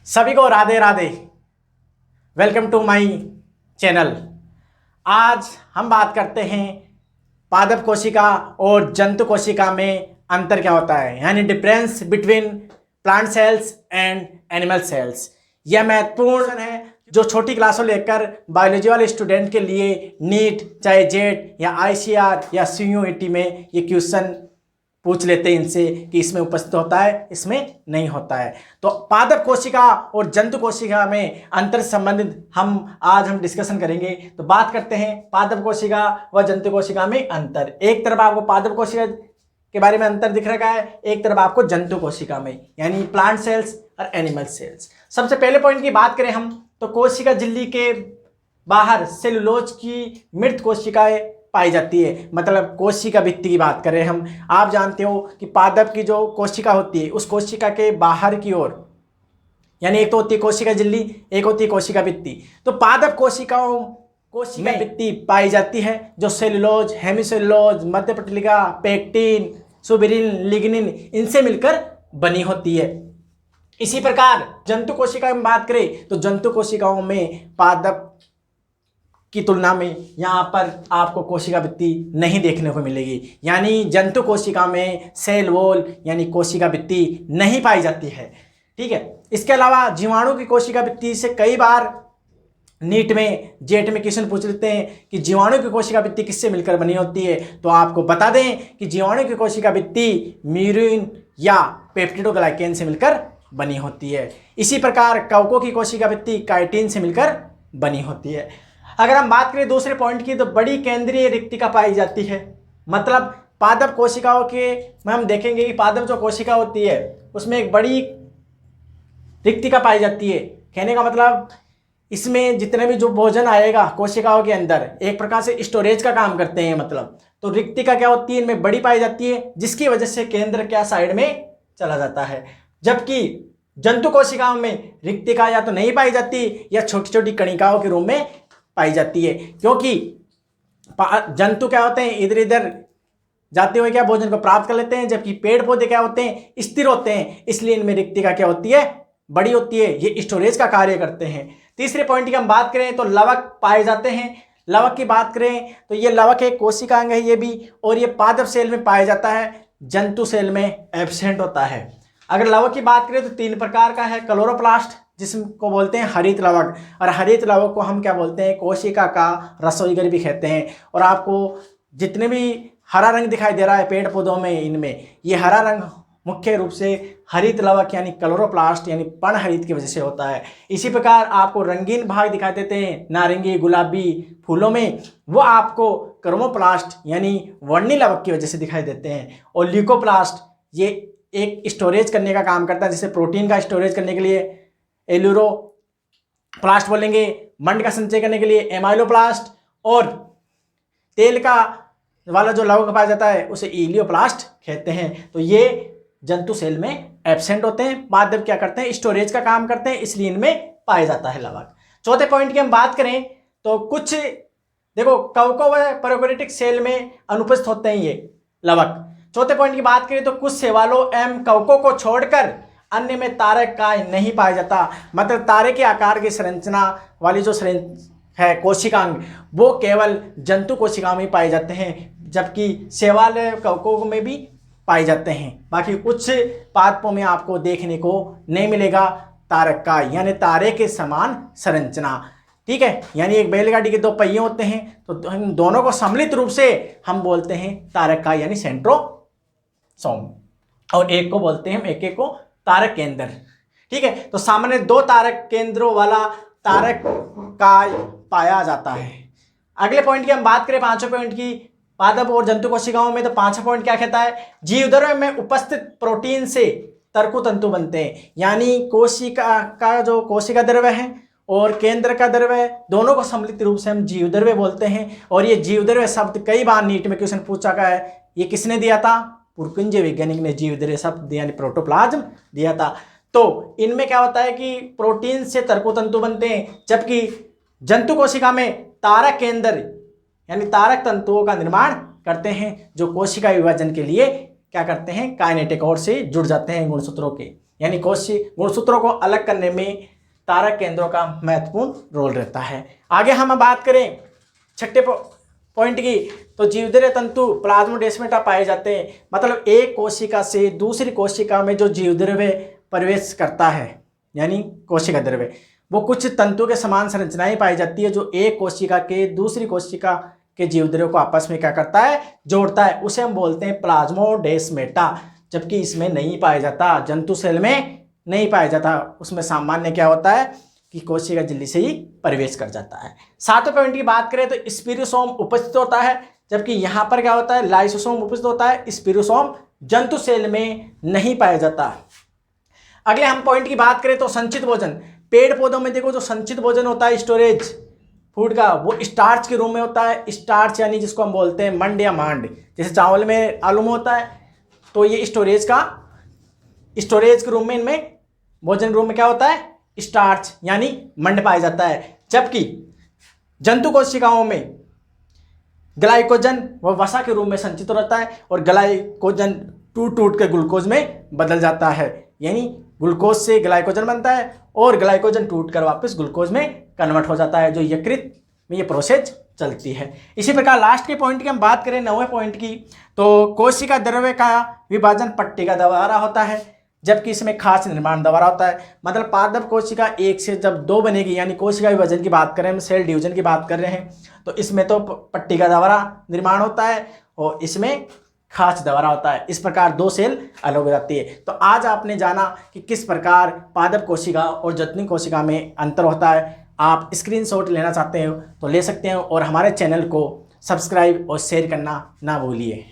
सभी को Radhe Radhe. Welcome to my channel. आज हम बात करते हैं पादप कोशिका और जंतु कोशिका में अंतर क्या होता है, यानी difference between plant cells and animal cells. यह महत्वपूर्ण है जो छोटी क्लासों लेकर बायोलॉजी वाले स्टूडेंट के लिए नीट चाहे जेट या आईसीआर या सीयूईटी में ये क्वेश्चन पूछ लेते हैं इनसे कि इसमें उपस्थित होता है, इसमें नहीं होता है। तो पादप कोशिका और जंतु कोशिका में अंतर संबंधित आज हम डिस्कशन करेंगे। तो बात करते हैं पादप कोशिका व जंतु कोशिका में अंतर। एक तरफ आपको पादप कोशिका के बारे में अंतर दिख रहा है, एक तरफ आपको जंतु कोशिका में यानी प्लांट सेल्स और एनिमल सेल्स। सबसे पहले पॉइंट की बात करें हम तो कोशिका झिल्ली के बाहर सेलुलोज की मृत कोशिकाएं पाई जाती है, मतलब कोशिका भित्ति की बात करें हम। आप जानते हो कि पादप की जो कोशिका होती है उस कोशिका के बाहर की ओर, यानी एक तो होती है कोशिका झिल्ली, एक होती है कोशिका भित्ति। तो पादप कोशिकाओं कोशिका भित्ति पाई जाती है जो सेलुलोज, हेमिसेलुलोज, मध्यपटलिका, पेक्टिन, सुबेरिन, लिग्निन इनसे मिलकर बनी होती है। इसी प्रकार जंतु कोशिका में बात करें तो जंतु कोशिकाओं में पादप की तुलना में यहाँ पर आपको कोशिका भित्ति नहीं देखने को मिलेगी, यानी जंतु कोशिका में सेल वॉल यानी कोशिका भित्ति नहीं पाई जाती है। ठीक है। इसके अलावा जीवाणु की कोशिका भित्ति से कई बार नीट में जेट में क्वेश्चन पूछ लेते हैं कि जीवाणु की कोशिका भित्ति किससे मिलकर बनी होती है। तो आपको बता दें कि जीवाणु की कोशिका भित्ति म्यूरिन या पेप्टिडोग्लाइकेन से मिलकर बनी होती है। इसी प्रकार कवकों की कोशिका भित्ति काइटिन से मिलकर बनी होती है। अगर हम बात करें दूसरे पॉइंट की तो बड़ी केंद्रीय रिक्तिका पाई जाती है, मतलब पादप कोशिकाओं के में हम देखेंगे कि पादप जो कोशिका होती है उसमें एक बड़ी रिक्तिका पाई जाती है। कहने का मतलब इसमें जितने भी जो भोजन आएगा कोशिकाओं के अंदर एक प्रकार से स्टोरेज का काम करते हैं, मतलब तो रिक्तिका क्या होती है इनमें बड़ी पाई जाती है, जिसकी वजह से केंद्र क्या साइड में चला जाता है। जबकि जंतु कोशिकाओं में रिक्तिका या तो नहीं पाई जाती या छोटी छोटी कणिकाओं के रूप में पाई जाती है, क्योंकि जंतु क्या होते हैं इधर इधर जाते हुए क्या भोजन को प्राप्त कर लेते हैं, जबकि पेड़ पौधे क्या होते हैं स्थिर होते हैं, इसलिए इनमें रिक्तिका क्या होती है बड़ी होती है, ये स्टोरेज का कार्य करते हैं। तीसरे पॉइंट की हम बात करें तो लवक पाए जाते हैं। लवक की बात करें तो ये लवक एक कोशिकांग है ये भी, और ये पादप सेल में पाया जाता है, जंतु सेल में एब्सेंट होता है। अगर लवक की बात करें तो 3 प्रकार का है, क्लोरोप्लास्ट जिसको बोलते हैं हरित लवक, और हरित लवक को हम क्या बोलते हैं कोशिका का रसोईघर भी कहते हैं। और आपको जितने भी हरा रंग दिखाई दे रहा है पेड़ पौधों में, इनमें ये हरा रंग मुख्य रूप से हरित लवक यानी क्लोरोप्लास्ट यानी पर्णहरित की वजह से होता है। इसी प्रकार आपको रंगीन भाग दिखाई देते हैं नारंगी गुलाबी फूलों में, वो आपको क्रोमोप्लास्ट यानी वर्णी लवक की वजह से दिखाई देते हैं। और ल्यूकोप्लास्ट ये एक स्टोरेज करने का काम करता है, जैसे प्रोटीन का स्टोरेज करने के लिए एल्यूरोप्लास्ट बोलेंगे, मंड का संचय करने के लिए एमाइलोप्लास्ट, और तेल का वाला जो लवक पाया जाता है उसे इलियोप्लास्ट कहते हैं। तो ये जंतु सेल में एब्सेंट होते हैं, पादप क्या करते हैं स्टोरेज का काम करते हैं, इसलिए इनमें पाया जाता है लवक। चौथे पॉइंट की हम बात करें तो कुछ देखो कवकों व प्रोकैरियोटिक सेल में अनुपस्थित होते हैं ये लवक। चौथे पॉइंट की बात करें तो कुछ शैवालों एवं कवकों को छोड़कर अन्य में तारक का नहीं पाया जाता, मतलब तारे के आकार की संरचना वाली जो है कोशिकांग वो केवल जंतु कोशिकाओं में पाए जाते हैं, जबकि शैवाल कवकों में भी पाए जाते हैं। बाकी कुछ पादपों में आपको देखने को नहीं मिलेगा तारक का, यानी तारे के समान संरचना। ठीक है, यानी एक बैलगाड़ी के 2 पहिए होते हैं तो हम दोनों को सम्मिलित रूप से हम बोलते हैं तारक का यानी सेंट्रोसोम, और एक को बोलते हैं हम एक को तारक केंद्र। ठीक है, तो सामान्य 2 तारक केंद्रों वाला तारक का पाया जाता है। अगले पॉइंट की हम बात करें 5वें पॉइंट की, पादप और जंतु कोशिकाओं में, तो 5वां पॉइंट क्या कहता है जीवद्रव्य में उपस्थित प्रोटीन से तर्कु तंतु बनते हैं, यानी कोशिका का जो कोशिका द्रव्य है और केंद्र का द्रव्य दोनों को सम्मिलित रूप से हम जीवद्रव्य बोलते हैं। और ये जीवद्रव्य शब्द कई बार नीट में क्वेश्चन पूछा गया है, ये किसने दिया था पुरकुंज वैज्ञानिक ने जीवद्रव्य शब्द यानी प्रोटोप्लाज्म दिया था। तो इनमें क्या होता है कि प्रोटीन से तर्कु तंतु बनते हैं, जबकि जंतु कोशिका में तारक केंद्र यानी तारक तंतुओं का निर्माण करते हैं जो कोशिका विभाजन के लिए क्या करते हैं काइनेटिक और से जुड़ जाते हैं गुणसूत्रों के। यानी कोशिका गुणसूत्रों को अलग करने में तारक केंद्रों का महत्वपूर्ण रोल रहता है। आगे हम बात करें छठे पॉइंट की, तो जीवद्रव्य तंतु प्लाज्मोडेस्माटा पाए जाते हैं। मतलब एक कोशिका से दूसरी कोशिका में जो जीवद्रव्य प्रवेश करता है यानी कोशिका द्रव्य, वो कुछ तंतु के समान संरचनाएं पाई जाती है जो एक कोशिका के दूसरी कोशिका के जीवद्रव्य को आपस में क्या करता है, जोड़ता है। उसे हम बोलते हैं प्लाज्मोडेस्माटा, जबकि इसमें नहीं पाया जाता, जंतु सेल में नहीं पाया जाता। उसमें सामान्य क्या होता है कि कोशिका झिल्ली से ही प्रवेश कर जाता है। सातवें पॉइंट की बात करें तो स्पिरोसोम उपस्थित होता है, जबकि यहाँ पर क्या होता है, लाइसोसोम उपस्थित होता है। स्पिरोसोम जंतु सेल में नहीं पाया जाता। अगले हम पॉइंट की बात करें तो संचित भोजन। पेड़ पौधों में देखो जो संचित भोजन होता है स्टोरेज फूड का, वो स्टार्च के रूप में होता है। स्टार्च यानी जिसको हम बोलते हैं मंड या मांड, जैसे चावल में आलू में होता है, तो ये स्टोरेज के रूप में इनमें भोजन रूप में क्या होता है, स्टार्च यानी मंड पाया जाता है। जबकि जंतु कोशिकाओं में ग्लाइकोजन व वसा के रूप में संचित रहता है और ग्लाइकोजन टूट के ग्लूकोज में बदल जाता है। यानी ग्लूकोज से ग्लाइकोजन बनता है और ग्लाइकोजन टूट कर वापस ग्लूकोज में कन्वर्ट हो जाता है, जो यकृत में ये प्रोसेस चलती है। इसी प्रकार लास्ट के पॉइंट की हम बात करें 9वें पॉइंट की, तो कोशिका द्रव्य का विभाजन पट्टिका द्वारा होता है, जबकि इसमें खास निर्माण द्वारा होता है। मतलब पादप कोशिका एक से जब दो बनेगी, यानी कोशिका विभाजन की बात करें, हम सेल डिवीजन की बात कर रहे हैं, तो इसमें तो पट्टिका द्वारा निर्माण होता है और इसमें खास द्वारा होता है। इस प्रकार दो सेल अलग हो जाती है। तो आज आपने जाना कि किस प्रकार पादप कोशिका और जत्नी कोशिका में अंतर होता है। आप स्क्रीनशॉट लेना चाहते हो तो ले सकते हैं और हमारे चैनल को सब्सक्राइब और शेयर करना ना भूलिए।